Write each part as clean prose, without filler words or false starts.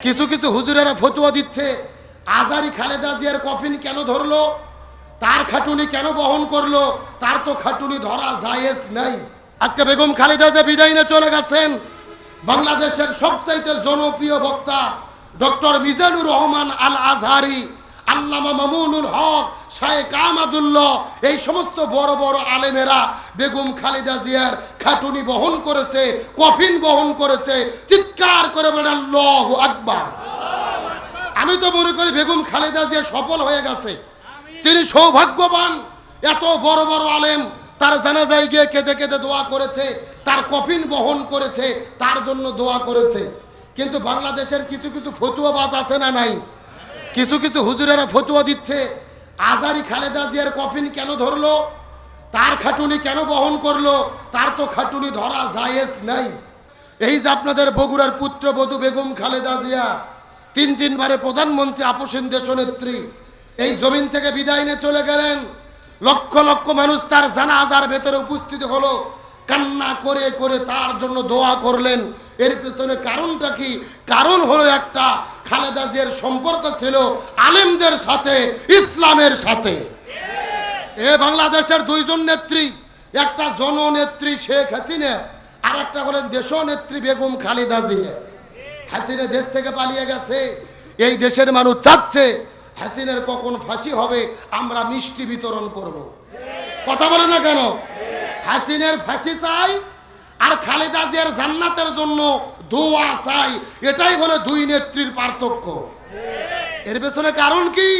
কিছু কিছু হুজুরেরা ফতোয়া দিচ্ছে আজারি খালেদা জিয়ার কফিন কেন ধরলো, তার খাটুনি কেন বহন করলো, তার তো খাটুনি ধরা জায়েজ নাই। আজকে বেগম খালেদা জিয়া বিদায় নিয়ে চলে গেছেন। বাংলাদেশের সবচাইতে জনপ্রিয় বক্তা ডক্টর মিজানুর রহমান আল আজহারি, আল্লামা মামুনুল হক, শায়েখ আহমদুল্লাহ, এই সমস্ত বড় বড় আলেমেরা বেগম খালেদা জিয়ার খাটুনি বহন করেছে, কফিন বহন করেছে। চিৎকার করে বলেন আল্লাহু আকবার। আমি তো মনে করি বেগম খালেদা জিয়া সফল হয়ে গেছে, তিনি সৌভাগ্যবান। এত বড় বড় আলেম তার জানাজায় গিয়ে কেঁদে কেঁদে দোয়া করেছে, তার কফিন বহন করেছে, তার জন্য দোয়া করেছে। কিন্তু বাংলাদেশের কিছু কিছু ফতুয়াবাজ আছে না নাই? কিছু কিছু হুজুরেরা ফতুয়া দিচ্ছে আজারি খালেদা জিয়ার কফিন কেন ধরলো, তার খাটুনি কেন বহন করলো, তার তো খাটুনি ধরা জায়েজ নাই। এই যে আপনাদের বগুড়ার পুত্রবধূ বেগম খালেদা জিয়া, তিনবারে প্রধানমন্ত্রী, আপসীন দেশনেত্রী, এই জমিন থেকে বিদায় নিয়ে চলে গেলেন। লক্ষ লক্ষ মানুষ তার জানাজার ভেতরে উপস্থিত হলো, কান্না করে করে তার জন্য দোয়া করলেন। এর পেছনে কারণটা কি? কারণ হলো একটা, খালেদা জিয়ার সম্পর্ক ছিল আলেমদের সাথে, ইসলামের সাথে। এ বাংলাদেশের দুইজন নেত্রী, একটা জননেত্রী শেখ হাসিনা, আর একটা হলেন দেশনেত্রী বেগম খালেদা জিয়া। হাসিনা দেশ থেকে পালিয়ে গেছে, এই দেশের মানুষ চাচ্ছে হাসিনার কখন ফাঁসি হবে, আমরা মিষ্টি বিতরণ করব। কথা বলে না কেন? হাসিনার ফাঁসি চাই আর খালেদা জিয়ার জান্নাতের জন্য দোয়া চাই। এটাই হলো দুই নেত্রীর পার্থক্য। এর পেছনে কারণ কি?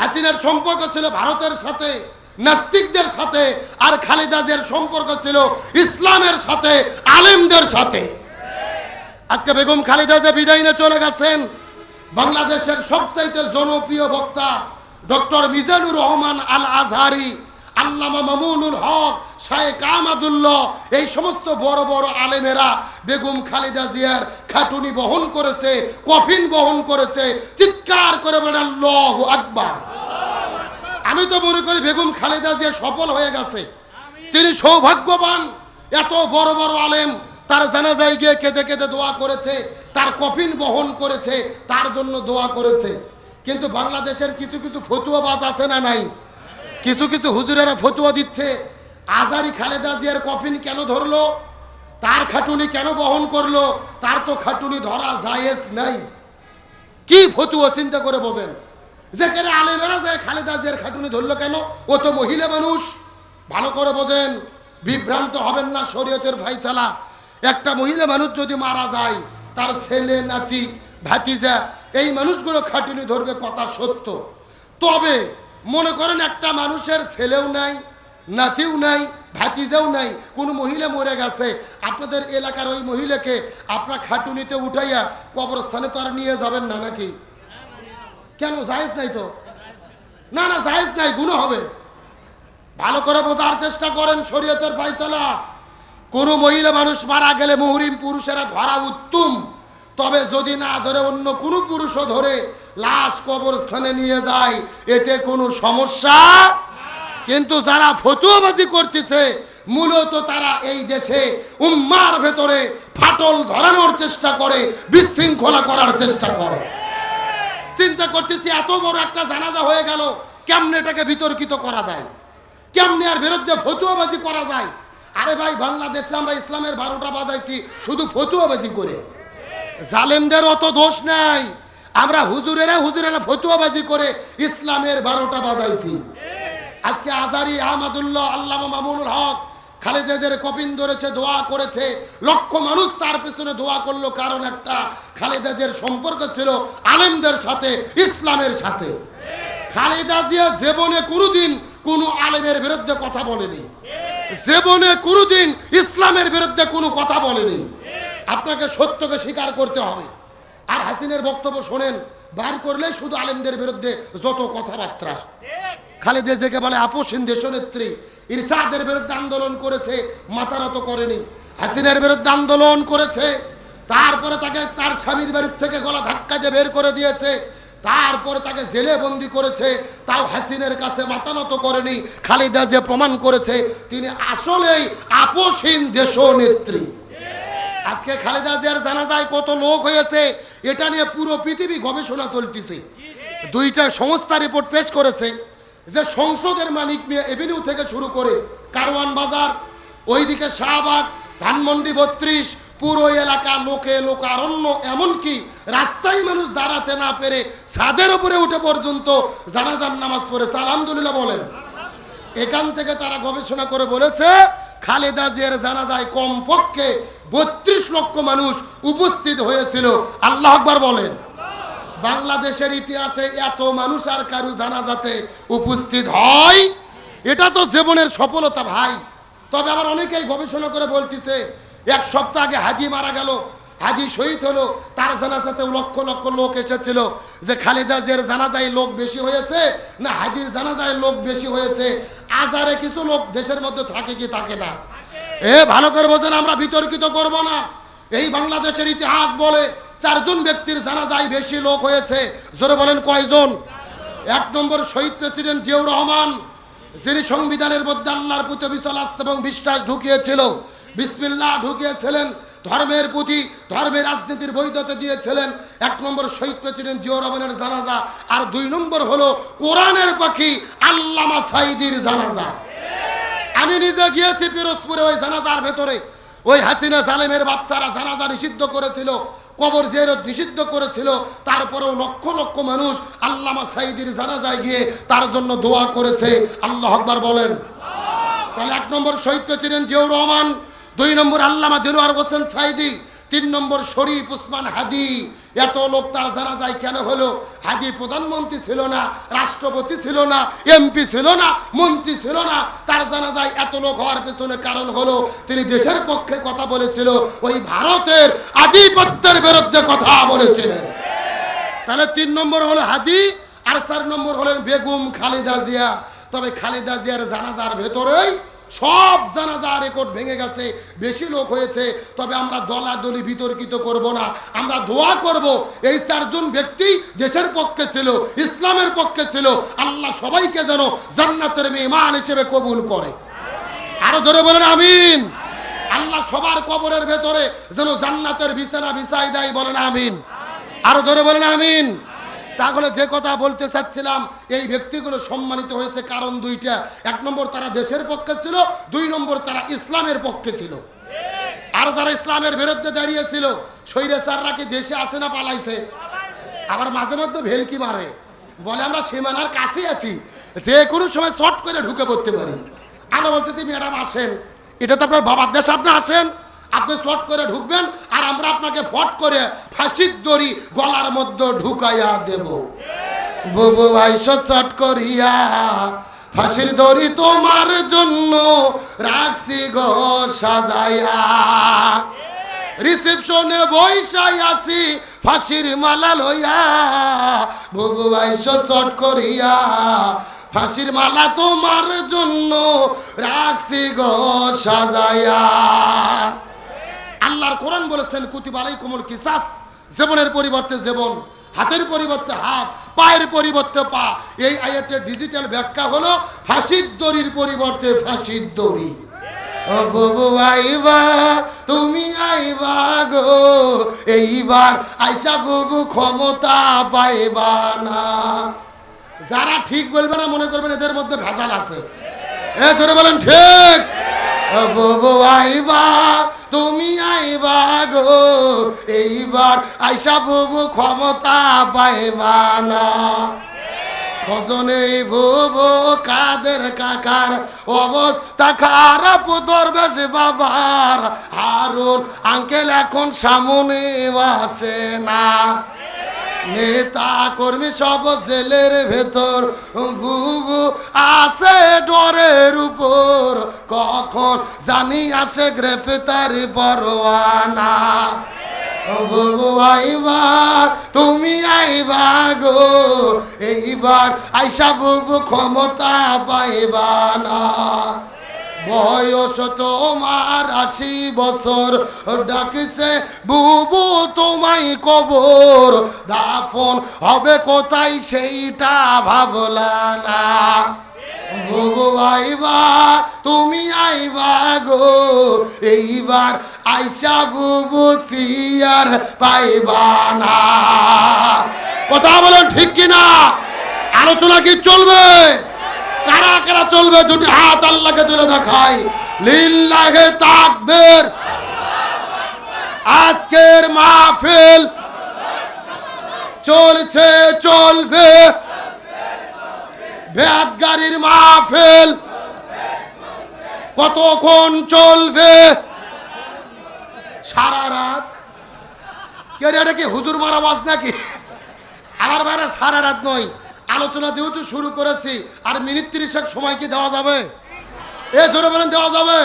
হাসিনার সম্পর্ক ছিল ভারতের সাথে, নাস্তিকদের সাথে, আর খালেদা জিয়ার সম্পর্ক ছিল ইসলামের সাথে, আলেমদের সাথে। আজকে বেগম খালেদা জিয়া বিদায় নিয়ে চলে গেছেন। বাংলাদেশের সবচাইতে জনপ্রিয় বক্তা ডক্টর মিজানুর রহমান আল আজহারি, আল্লামা মামুনুল হক, শায়েখ আহমদুল্লাহ, এই সমস্ত বড় বড় আলেমেরা বেগম খালেদা জিয়ার খাটুনি বহন করেছে, কফিন বহন করেছে। চিৎকার করে বলেন আল্লাহু আকবার। আমি তো মনে করি বেগম খালেদা জিয়া সফল হয়ে গেছে, তিনি সৌভাগ্যবান। এত বড় বড় আলেম তার জানাজায় গিয়ে কেঁদে কেঁদে দোয়া করেছে, তার কফিন বহন করেছে, তার জন্য দোয়া করেছে। কিন্তু বাংলাদেশের কিছু কিছু ফতুয়াবাজ আছে না নাই? কিছু কিছু হুজুরেরা ফতুয়া দিচ্ছে আজারি খালেদা জিয়ার কফিন কেন ধরলো, তার খাটুনি কেন বহন করলো, তার তো খাটুনি ধরা জায়েজ নাই। কি ফতুয়া চিন্তা করে বোঝেন। যেখানে আলেমেরা যায় খালেদা জিয়ার খাটুনি ধরলো কেন? ও তো মহিলা মানুষ। ভালো করে বোঝেন, বিভ্রান্ত হবেন না। শরীয়তের ফায়সালা, একটা মহিলা মানুষ যদি মারা যায়, তার ছেলে, নাতি, ভাতিজা, এই মানুষগুলো খাটুনি ধরবে, কথা সত্য। তবে মনে করেন একটা মানুষের ছেলেও নাই, নাতিও নাই, ভাতিজাও নাই, কোনো মহিলা মরে গেছে, আপনাদের এলাকার ওই মহিলাকে আপনার খাটুনিতে উঠাইয়া কবরস্থানে তো আর নিয়ে যাবেন না নাকি? কেন? জায়েজ নাই তো? না না, জায়েজ নাই, গুনাহ হবে। ভালো করে বোঝার চেষ্টা করেন শরীয়তের ফায়সালা। কোনো মহিলা মানুষ মারা গেলে মুহরিম পুরুষেরা ধরা উত্তম, তবে যদি না ধরে অন্য কোনো পুরুষও ধরে লাশ কবরস্থানে নিয়ে যায়, এতে কোনো সমস্যা। কিন্তু যারা ফতুয়াবাজি করতেছে, মূলত তারা এই দেশে উম্মার ভেতরে ফাটল ধরানোর চেষ্টা করে, বিশৃঙ্খলা করার চেষ্টা করে। চিন্তা করতেছি, এত বড় একটা জানাজা হয়ে গেল, কেমনে এটাকে বিতর্কিত করা যায়, কেমনে আর বিরুদ্ধে ফতুয়াবাজি করা যায়। আরে ভাই, বাংলাদেশে আমরা ইসলামের 12টা বাজাইছি শুধু ফতুয়াবাজি করে। জালেমদের অত দোষ নাই, আমরা হুজুরেরা ফতুয়াবাজি করে ইসলামের 12টা বাজাইছি। আজকে আজারি, আহমদুল্লাহ, আল্লামা মামুনুল হক খালেদা জিয়ার কফিন ধরেছে, দোয়া করেছে, লক্ষ মানুষ তার পেছনে দোয়া করলো। কারণ একটা, খালেদা জিয়ার সম্পর্ক ছিল আলেমদের সাথে, ইসলামের সাথে। খালেদা জিয়া জীবনে কোনোদিন কোনো আলেমের বিরুদ্ধে কথা বলেনি, জীবনে কোনোদিন ইসলামের বিরুদ্ধে কোনো কথা বলেনি। আপনাকে সত্যকে স্বীকার করতে হবে। আর হাসিনের বক্তব্য শোনেন, বার করলে শুধু আলেমদের বিরুদ্ধে যত কথাবার্তা। খালেদা জিয়াকে বলে আপসীন দেশনেত্রী, ইরশাদের বিরুদ্ধে আন্দোলন করেছে, মাথা নত করেনি। হাসিনের বিরুদ্ধে আন্দোলন করেছে, তারপরে তাকে তার স্বামীর বাড়ির থেকে গলা ধাক্কা দিয়ে বের করে দিয়েছে, তারপরে তাকে জেলে বন্দি করেছে, তাও হাসিনের কাছে মাথা নত করেনি। খালেদা জিয়া প্রমাণ করেছে তিনি আসলেই আপসীন দেশনেত্রী। আজকে খালেদা জিয়ার জানাজায় কত লোক হয়েছে এটা নিয়ে পুরো পৃথিবী গবেষণা চলতেছে। দুইটা সংস্থা রিপোর্ট পেশ করেছে যে সংসদের মালিক মিয়া এভিনিউ থেকে শুরু করে কারওয়ান বাজার, ওইদিকে শাহবাগ, ধানমন্ডি 32, পুরো এলাকা লোকে লোকারণ্য, এমনকি রাস্তায় মানুষ দাঁড়াতে না পেরে ছাদের উপরে উঠে পর্যন্ত জানাজার নামাজ পড়েছে। আলহামদুলিল্লাহ বলেন। এখান থেকে তারা গবেষণা করে বলেছে খালেদা জিয়ার জানাজায় কমপক্ষে 32 লক্ষ মানুষ উপস্থিত হয়েছিল। আল্লাহু আকবার বলেন। বাংলাদেশের ইতিহাসে এত মানুষ আর কারু জানাজাতে উপস্থিত হয়, এটা তো জীবনের সফলতা ভাই। তবে আবার অনেকেই গবেষণা করে বলতেছে এক সপ্তাহ আগে হাজি মারা গেল, হাজি শহীদ হলো, তার জানাজাতে লক্ষ লক্ষ লোক এসেছিল, যে খালেদা জিয়ার জানাজায় লোক বেশি হয়েছে না হাজির জানাজায় লোক বেশি হয়েছে। আজারে কিছু লোক দেশের মধ্যে থাকে কি থাকে না, ভালো করে বোঝেন। আমরা বিতর্কিত করব না। এই বাংলাদেশের ইতিহাস বলে 4 জন ব্যক্তির জানাজায় বেশি লোক হয়েছে। জোরে বলেন কয়জন? 1 নম্বর শহীদ প্রেসিডেন্ট জিয়াউর রহমান, যিনি সংবিধানের মধ্যে আল্লাহর প্রতি বিশাল আস্থা এবং বিশ্বাস ঢুকিয়েছিল, বিসমিল্লাহ ঢুকিয়েছিলেন, ধর্মের প্রতি ধর্মের রাজনীতির বৈধতা দিয়েছিলেন। 1 নম্বর শহীদ প্রেসিডেন্ট জিয়াউর রহমানের জানাজা। আর 2 নম্বর হলো কোরআনের পাখি আল্লামা সাঈদীর জানাজা। আমি নিজে গিয়েছি পিরোজপুরে, ওই জানাজার ভেতরে ওই হাসিনা সালেমের বাচ্চারা জানাজা নিষিদ্ধ করেছিল, কবর জিয়ারত নিষিদ্ধ করেছিল, তারপরেও লক্ষ লক্ষ মানুষ আল্লামা সাঈদীর জানাজায় গিয়ে তার জন্য দোয়া করেছে। আল্লাহু আকবার বলেন। তাহলে 1 নম্বর শহীদ প্রেসিডেন্ট জিয়াউর রহমান, 2 নম্বর আল্লামা দিলওয়ার হোসেন সাঈদী, 3 নম্বর শরীফ উসমান হাদি। এত লোক তার জানাজায় কেন হলো? হাদি প্রধানমন্ত্রী ছিল না, রাষ্ট্রপতি ছিল না, এমপি ছিল না, মন্ত্রী ছিল না। তার জানাজায় এত লোক হওয়ার পেছনে কারণ হলো তিনি দেশের পক্ষে কথা বলেছিল, ওই ভারতের আধিপত্যের বিরুদ্ধে কথা বলেছিলেন। তাহলে 3 নম্বর হলো হাদি, আর 4 নম্বর হলেন বেগম খালেদা জিয়া। তবে খালেদা জিয়ার জানাজার ভেতরেই সব জানাজা রেকর্ড ভেঙে গেছে, বেশি লোক হয়েছে। তবে আমরা দলাদলি বিতর্কিত করব না, আমরা দোয়া করব এই 4 জন ব্যক্তি দেশের পক্ষে ছিল, ইসলামের পক্ষে ছিল। আল্লাহ সবাইকে যেন জান্নাতের মেহমান হিসেবে কবুল করে। আরো জোরে বলেন আমিন। আল্লাহ সবার কবরের ভেতরে যেন জান্নাতের বিছানা বিছাই দেয়, বলেন আমিন। আরো জোরে বলেন আমিন। তাহলে যে কথা বলতে চাচ্ছিলাম, এই ব্যক্তিগুলো সম্মানিত হয়েছে কারণ 2টা। 1 নম্বর তারা দেশের পক্ষে ছিল, 2 নম্বর তারা ইসলামের পক্ষে ছিল। আর যারা ইসলামের বিরুদ্ধে দাঁড়িয়েছিল, স্বৈরাচাররা কি দেশে আছে না পালাইছে? আবার মাঝে মধ্যে ভেলকি মারে, বলে আমরা সীমানার কাছে আছি, যে কোনো সময় শর্ট করে ঢুকে পড়তে পারি। আমরা বলতেছি ম্যাডাম আসেন, এটা তো আপনার বাবার দেশ, আপনি আসেন, আপনি শর্ট করে ঢুকবেন, আর আমরা আপনাকে ফট করে ফাঁসির দড়ি গলার মধ্যে ঢুকাইয়া দেব। বুবু ভাই শর্ট করিয়া ফাঁসির দড়ি তোমার জন্য রাখছি গো সাজাইয়া, রিসেপশনে বইসাই আসি ফাঁসির মালা লইয়া, বুবু ভাই শর্ট করিয়া ফাঁসির মালা তোমার জন্য রাখছি গো সাজাইয়া। আল্লাহর কোরআন বলেছেন কুতিবা আলাইকুমুল কিসাস, জীবনের পরিবর্তে জীবন, হাতের পরিবর্তে হাত, পায়ের পরিবর্তে পা। এই আয়াতের ডিজিটাল ব্যাখ্যা হলো ফাঁসির দড়ির পরিবর্তে ফাঁসির দড়ি। ও বুবু আইবা তুমি আইবা গো, এইবার আইসা বুবু ক্ষমতা পাইবা না। যারা ঠিক বলবে না মনে করবেন এদের মধ্যে ভেজাল আছে। ধরে বলেন ঠিক। বুবু আইবা তুমি আইবা গো, এইবার আইসা বুবু ক্ষমতা পাইবা না। খজনে বুবু কাদের কাকার অবস্থা খারাপ, দরবেশ বাবার হারুন আঙ্কেল এখন সামনে আসে না। নেতা কর্মী সব জেলের ভেতর, বুবু আছে ডরের উপর, কখন জানি আসে গ্রেফতারি পরোয়ানা। বুবু আইবা তুমি আইবা গো, এইবার আইসা বুবু ক্ষমতা পাইবা না। বয়স তোমার 80 বছর, ডাকিছে বুবু তোমায় কবর, দাফন হবে কোথায় সেইটা ভাবলা না। গো আইবা তুমি আইবা গো এইবার আইসা বুবু সিয়ার পাইবা না। কথা বলেন ঠিক কিনা? আলোচনা কি চলবে? কারা কারা চলবে? দুটি হাত আল্লাহকে তুলে দেখাই। লিল্লাহে তাকবীর। আজকের মাহফিল চলছে চলবে, বেয়াত গাড়ির মাহফিল কতক্ষণ চলবে? সারা রাত। কে রে, এটা কি হুজুর মারা বাস নাকি? আমার বাইরে সারা রাত নয়, আলোচনা যেহেতু শুরু করেছি আর মিনিট 30 সময় কি দেওয়া যাবে? এ জোরে বলেন দেওয়া যাবে?